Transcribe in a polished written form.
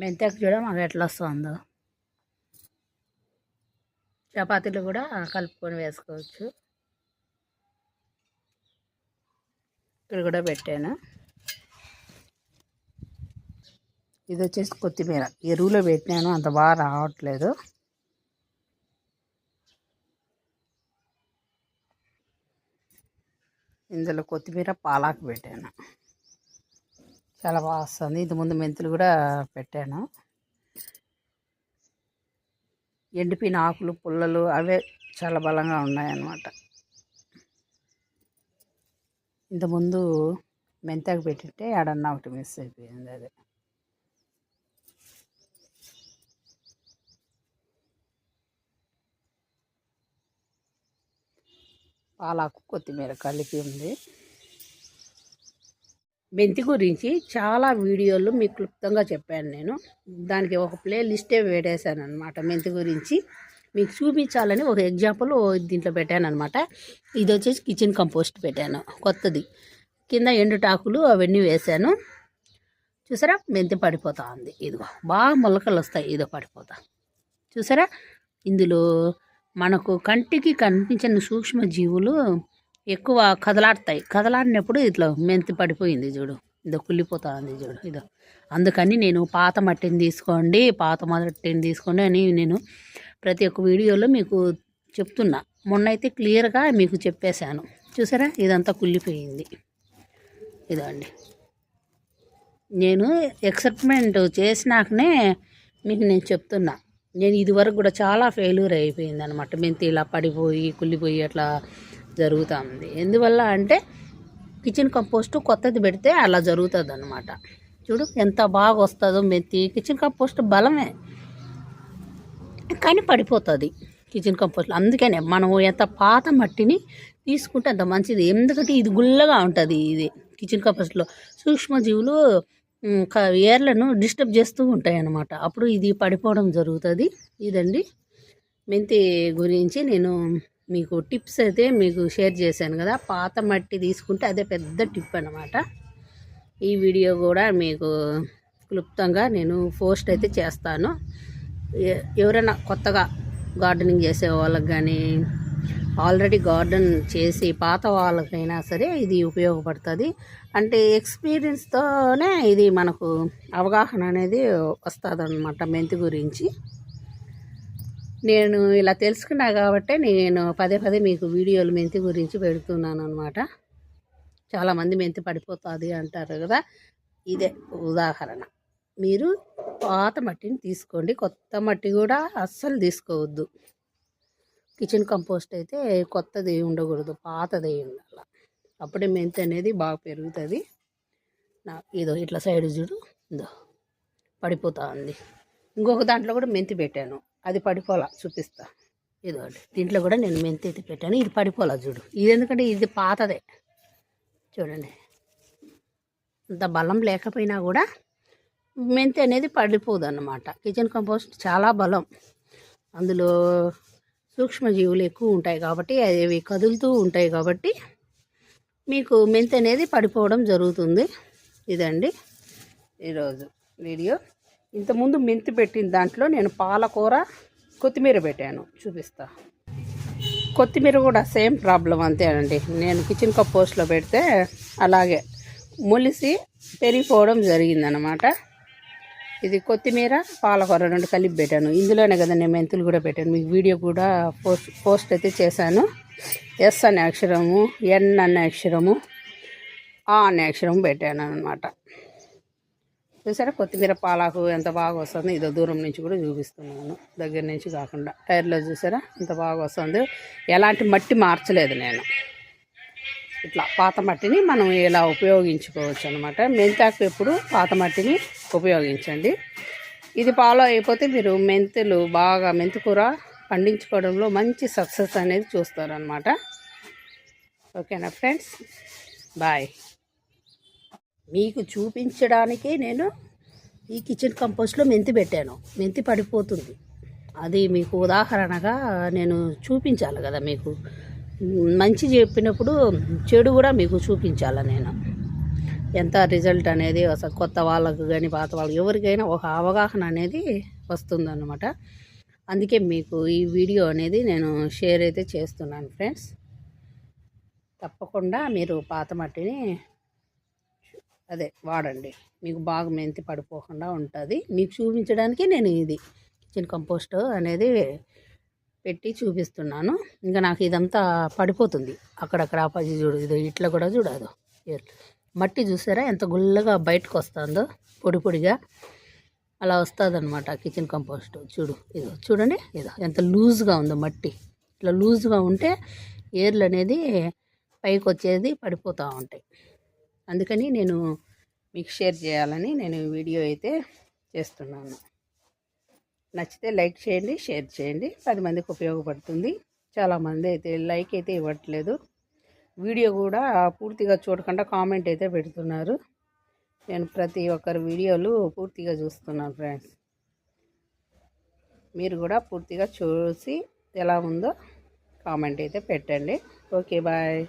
మెంతాకు చూడ మాకు ఎట్లా వస్తుందో. చపాతీలు కూడా కలుపుకొని వేసుకోవచ్చు. ఇక్కడ కూడా పెట్టాను. ఇది వచ్చేసి కొత్తిమీర ఎరువులో పెట్టినాను, అంత బాగా రావట్లేదు. ఇందులో కొత్తిమీర పాలాకు పెట్టాను, చాలా బాగా వస్తుంది. ఇంతకుముందు మెంతులు కూడా పెట్టాను. ఎండిపోయిన ఆకులు పుల్లలు అవే చాలా బలంగా ఉన్నాయన్నమాట. ఇంతకుముందు మెంతాకు పెట్టింటే ఆడన్నా ఒకటి మిస్ అయిపోయింది. అదే పాలాకు కొత్తిమీర కలిపి ఉంది. మెంతి గురించి చాలా వీడియోలు మీకు క్లుప్తంగా చెప్పాను నేను. దానికి ఒక ప్లే లిస్టే పెట్టేశాను అనమాట. మెంతి గురించి మీకు చూపించాలని ఒక ఎగ్జాంపుల్ దీంట్లో పెట్టాను అనమాట. ఇది వచ్చేసి కిచెన్ కంపోస్ట్ పెట్టాను కొత్తది. కింద ఎండుటాకులు అవన్నీ వేసాను. చూసారా, మెంతి పడిపోతా ఉంది. ఇదిగో బాగా మొలకలు వస్తాయి. ఇదో పడిపోతా చూసారా. ఇందులో మనకు కంటికి కనిపించని సూక్ష్మ జీవులు ఎక్కువ కదలాడతాయి. కదలాడినప్పుడు ఇట్లా మెంతి పడిపోయింది చూడు, ఇదో కుళ్ళిపోతా ఉంది చూడు. ఇదో అందుకని నేను పాత మట్టిని తీసుకోండి, పాత మట్టిని తీసుకోండి అని నేను ప్రతి ఒక్క వీడియోలో మీకు చెప్తున్నా. మొన్న అయితే క్లియర్గా మీకు చెప్పేశాను. చూసారా, ఇదంతా కుళ్ళిపోయింది. ఇదండి, నేను ఎక్సెప్ట్మెంట్ చేసినాకనే మీకు నేను చెప్తున్నా. నేను ఇదివరకు కూడా చాలా ఫెయిల్యూర్ అయిపోయింది అనమాట. మెంతి ఇలా పడిపోయి కుళ్ళిపోయి అట్లా జరుగుతుంది. ఎందువల్ల అంటే కిచెన్ కంపోస్ట్ కొత్తది పెడితే అలా జరుగుతుంది అనమాట. చూడు ఎంత బాగా వస్తుందో మెంతి. కిచెన్ కంపోస్ట్ బలమే కానీ పడిపోతుంది కిచెన్ కంపోస్ట్. అందుకనే మనం ఎంత పాత మట్టిని తీసుకుంటే అంత మంచిది. ఎందుకంటే ఇది గుల్లగా ఉంటుంది. ఇది కిచెన్ కంపోస్ట్లో సూక్ష్మజీవులు ఏర్లను డిస్టర్బ్ చేస్తూ ఉంటాయి అన్నమాట. అప్పుడు ఇది పడిపోవడం జరుగుతుంది. ఇదండి మెంతి గురించి నేను మీకు టిప్స్ అయితే మీకు షేర్ చేశాను కదా. పాత మట్టి తీసుకుంటే అదే పెద్ద టిప్ అన్నమాట. ఈ వీడియో కూడా మీకు క్లుప్తంగా నేను పోస్ట్ అయితే చేస్తాను. ఎవరైనా కొత్తగా గార్డెనింగ్ చేసే వాళ్ళకి కానీ ఆల్రెడీ గార్డెన్ చేసి పాత వాళ్ళకైనా సరే ఇది ఉపయోగపడుతుంది. అంటే ఎక్స్పీరియన్స్తోనే ఇది మనకు అవగాహన అనేది వస్తుంది అన్నమాట మెంతి గురించి. నేను ఇలా తెలుసుకున్నా కాబట్టి నేను పదే పదే మీకు వీడియోలు మెంతి గురించి పెడుతున్నాను అనమాట. చాలామంది మెంతి పడిపోతుంది అంటారు కదా, ఇదే ఉదాహరణ. మీరు పాత మట్టిని తీసుకోండి, కొత్త మట్టి కూడా అస్సలు తీసుకోవద్దు. కిచెన్ కంపోస్ట్ అయితే కొత్తది ఉండకూడదు, పాతది ఉండాలి. అప్పుడే మెంతి అనేది బాగా పెరుగుతుంది. ఇదో ఇట్లా సైడ్ చూడు, ఇదో పడిపోతా ఉంది. ఇంకొక దాంట్లో కూడా మెంతి పెట్టాను, అది పడిపోలా, చూపిస్తా. ఇదండి, దీంట్లో కూడా నేను మెంతి అయితే పెట్టాను, ఇది పడిపోలా చూడు. ఇది ఎందుకంటే ఇది పాతదే. చూడండి, అంత బలం లేకపోయినా కూడా మెంతి అనేది పడిపోదు అన్నమాట. కిచెన్ కంపోస్ట్ చాలా బలం. అందులో సూక్ష్మజీవులు ఎక్కువ ఉంటాయి కాబట్టి అవి కదులుతూ ఉంటాయి కాబట్టి మీకు మెంతి అనేది పడిపోవడం జరుగుతుంది. ఇదండి ఈరోజు వీడియో. ఇంతకుముందు మెంతి పెట్టిన దాంట్లో నేను పాలకూర కొత్తిమీర పెట్టాను, చూపిస్తా. కొత్తిమీర కూడా సేమ్ ప్రాబ్లం అంతేనండి. నేను కిచెన్ కంపోస్ట్లో పెడితే అలాగే మొలిసి పెరిగిపోవడం జరిగిందనమాట. ఇది కొత్తిమీర పాలకూర రెండు కలిపి పెట్టాను. ఇందులోనే కదా నేను మెంతులు కూడా పెట్టాను. మీకు వీడియో కూడా పోస్ట్ అయితే చేశాను. ఎస్ అనే అక్షరము, ఎన్ అనే అక్షరము, ఆ అనే అక్షరము పెట్టాను అనమాట. చూసారా కొత్తిమీర పాలాకు ఎంత బాగా వస్తుంది. ఇదో దూరం నుంచి కూడా చూపిస్తున్నాను, దగ్గర నుంచి కాకుండా. టైర్లో చూసారా ఎంత బాగా వస్తుంది. ఎలాంటి మట్టి మార్చలేదు నేను. ఇట్లా పాత మట్టిని మనం ఇలా ఉపయోగించుకోవచ్చు అనమాట. మెంతాకు ఎప్పుడు పాత మట్టిని ఉపయోగించండి. ఇది ఫాలో అయిపోతే మీరు మెంతులు బాగా మెంతికూర పండించుకోవడంలో మంచి సక్సెస్ అనేది చూస్తారనమాట. ఓకేనా ఫ్రెండ్స్, బాయ్. మీకు చూపించడానికి నేను ఈ కిచెన్ కంపోస్ట్లో మెంతి పెట్టాను. మెంతి పడిపోతుంది, అది మీకు ఉదాహరణగా నేను చూపించాలి కదా. మీకు మంచి చెప్పినప్పుడు చెడు కూడా మీకు చూపించాలి నేను. ఎంత రిజల్ట్ అనేది అసలు కొత్త వాళ్ళకు కానీ పాత వాళ్ళకి ఎవరికైనా ఒక అవగాహన అనేది వస్తుందన్నమాట. అందుకే మీకు ఈ వీడియో అనేది నేను షేర్ అయితే చేస్తున్నాను ఫ్రెండ్స్. తప్పకుండా మీరు పాత మట్టిని వాడండి. మీకు బాగా మెంతి పడిపోకుండా ఉంటుంది. మీకు చూపించడానికి నేను ఇది కిచెన్ కంపోస్ట్ అనేది పెట్టి చూపిస్తున్నాను. ఇంకా నాకు ఇదంతా పడిపోతుంది అక్కడక్కడ ఆపాజీ చూడు, ఇది ఇట్లా కూడా చూడదు. మట్టి చూసారా ఎంత గుల్లగా బయటకు వస్తుందో, పొడి పొడిగా అలా వస్తుంది అనమాట కిచెన్ కంపోస్ట్. ఇదో చూడండి, ఇదో ఎంత లూజ్గా ఉందో మట్టి. ఇట్లా లూజ్గా ఉంటే ఏర్లు అనేది పైకి వచ్చేది పడిపోతూ ఉంటాయి. అందుకని నేను మీకు షేర్ చేయాలని నేను వీడియో అయితే చేస్తున్నాను. నచ్చితే లైక్ చేయండి, షేర్ చేయండి, 10 మందికి ఉపయోగపడుతుంది. చాలామంది అయితే లైక్ అయితే ఇవ్వట్లేదు, వీడియో కూడా పూర్తిగా చూడకుండా కామెంట్ అయితే పెడుతున్నారు. నేను ప్రతి ఒక్కరి వీడియోలు పూర్తిగా చూస్తున్నాను ఫ్రెండ్స్. మీరు కూడా పూర్తిగా చూసి ఎలా ఉందో కామెంట్ అయితే పెట్టండి. Okay, bye.